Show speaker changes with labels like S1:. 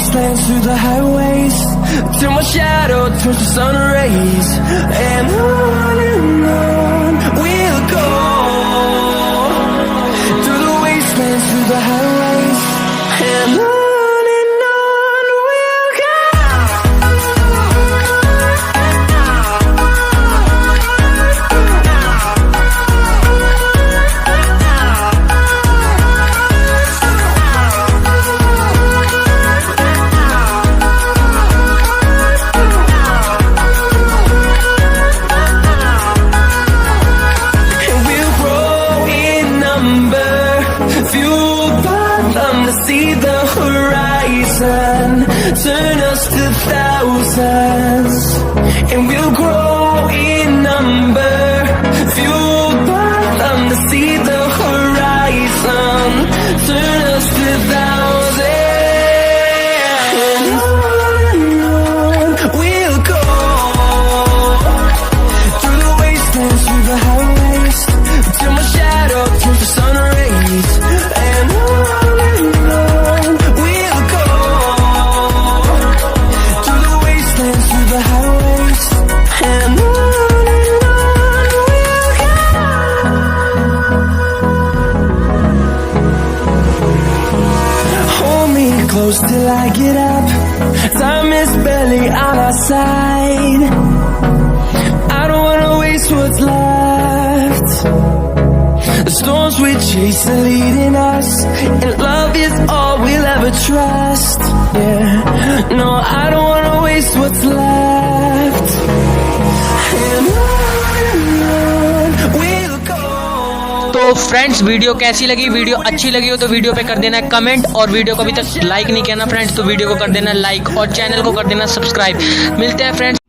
S1: wastelands, through the highways, till my shadow turns to sun rays. And on we'll go, through the wastelands, through the highways, and on we'll go. See the horizon, turn us to thousands, and we'll grow in number, fueled by them to see the horizon, turn us to thousands, and on we'll go, through the wastelands, through the highways, till my shadow turns to sun rays, and on close till I get up. Time is barely on our side. I don't wanna waste what's left. The storms we chase are leading us, and love is all we'll ever trust. Yeah, no, I don't wanna waste what's left. And on we'll go.
S2: तो friends video कैसी लगी, video अच्छी लगी हो तो video पे कर देना कमेंट, और वीडियो को अभी तक लाइक नहीं किया ना फ्रेंड्स तो वीडियो को कर देना लाइक, और चैनल को कर देना सब्सक्राइब। मिलते हैं फ्रेंड्स।